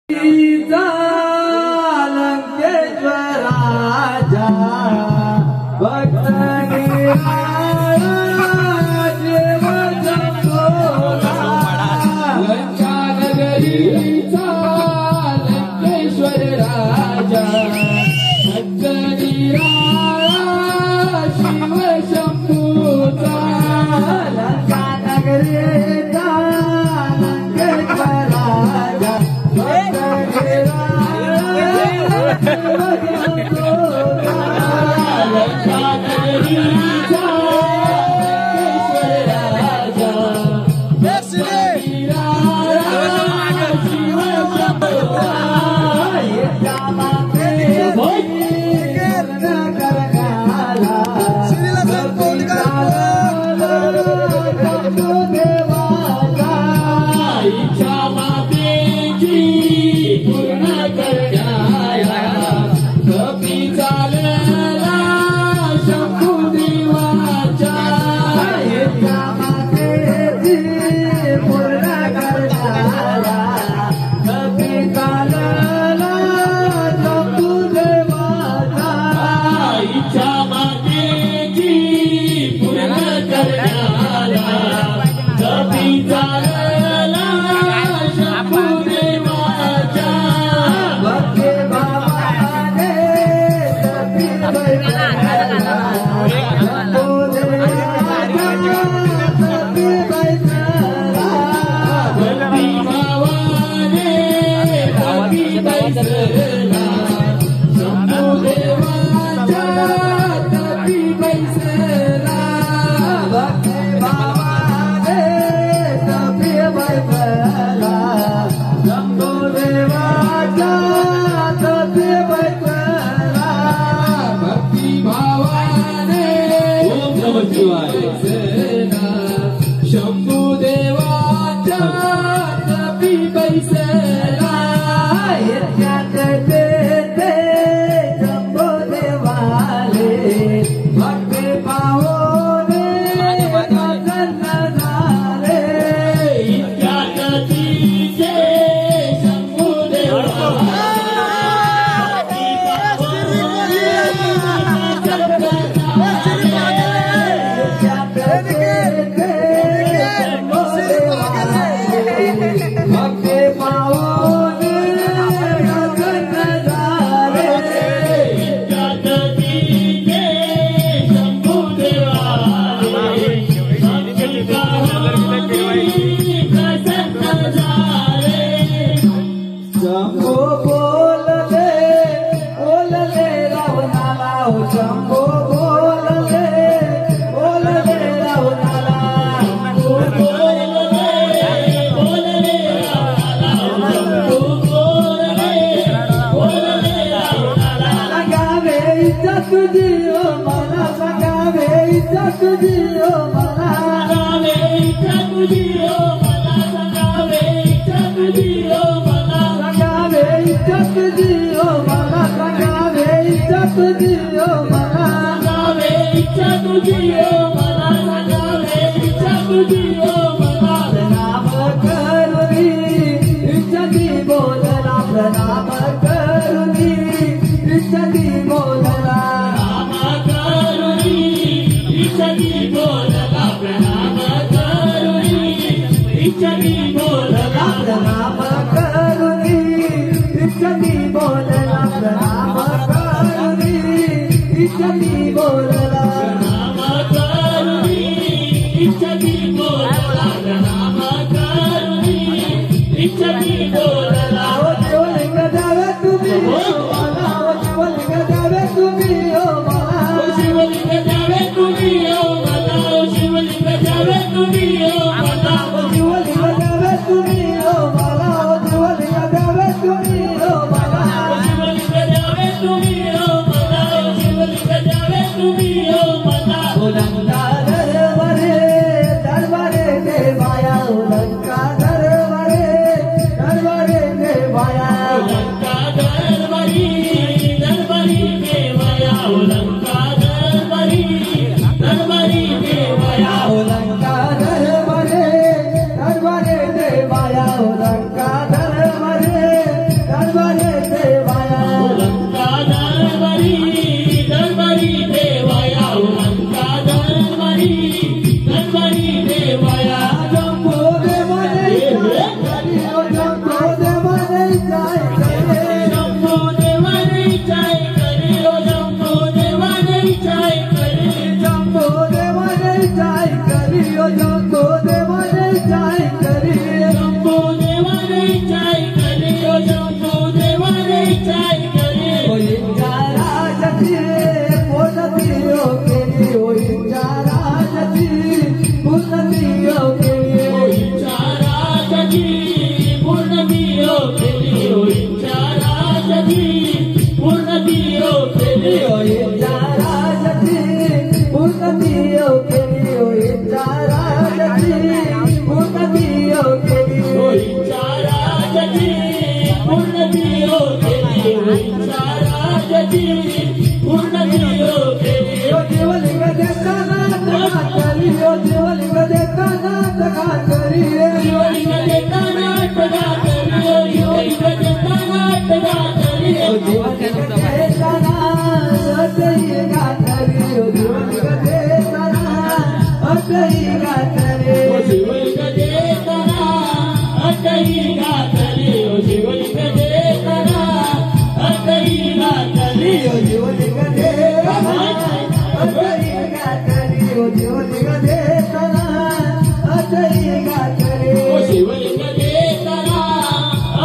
लंकेश्वराजा भक्त लंकानगरीचा लंकेश्वर राजा भक्त शिव शंभूचा लंकानगरीचा लंकेश्वर राजा Jave उन्नती हो केली होईचा राजाची उन्नती हो केली शिवलिंग देताना टकाटली शिवलिंग देताना टकाटली शिवलिंग देताना टकाटली शिवलिंग देताना टकाटली शिवलिंग देताना अटई गातली शिवलिंग देताना अटई गातली शिवलिंग देताना अटई गातली शिवलिंग देताना अटई गातली शिवलिंग देताना अटई गातली शिवलिंग देताना अटई गातली शिवलिंग देताना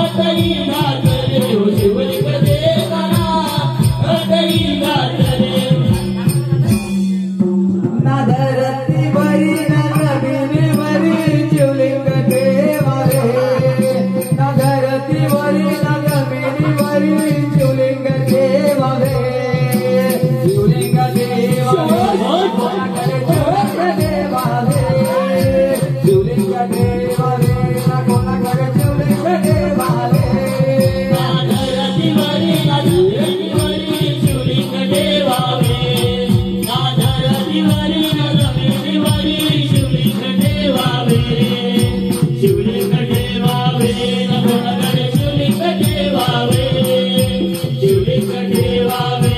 अटई गातली शिवलिंग देताना अटई गातली नादरती बरी नगबिनी बरी शिवलिंग देवावे नादरती बरी नगबिनी बरी शिवलिंग देवावे शिवलिंग देवावे शिवलिंग देवावे कोणाकडे शिवलिंग देवावे नादरती बरी नगबिनी बरी शिवलिंग देवावे नादरती बरी नगबिनी बरी शिवलिंग देवावे शिवलिंग देवावे कोणाकडे शिवलिंग देवावे शिवलिंग देवावे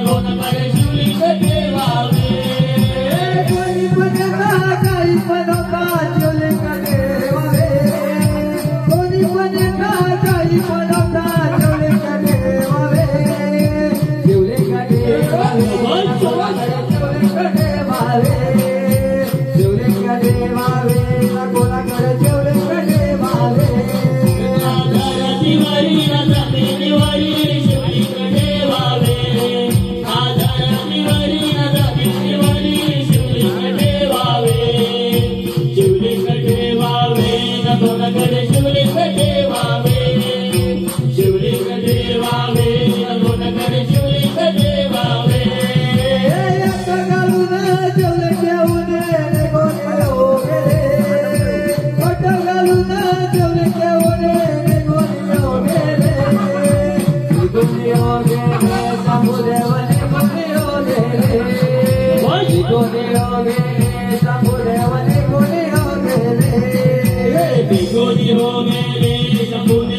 कोणाकडे शिवलिंग देवावे कोणी पण काही बनवता शिवलिंग देवावे कोणी पण काही बनवता शिवलिंग देवावे शिवलिंग देवावे शिवलिंग देवावे शिवलिंग देवावे कोणाकडे शिवलिंग देवावे नादरती बरी नगबिनी बरी शिवलिंग देवावे नादरती बरी नगबिनी बरी शिवलिंग देवावे शिवलिंग देवावे कोणाकडे शिवलिंग देवावे शिवलिंग देवावे कोणाकडे शिवलिंग देवावे आता घालून जेवले घेऊन कोणी हो गेले कोट घालून जेवले घेऊन कोणी हो गेले कोणी हो गेले सांबुदेवने कोणी हो गेले कोणी हो गेले सांबुदेवने कोणी हो गेले बिगोनी हो गेले शंभूने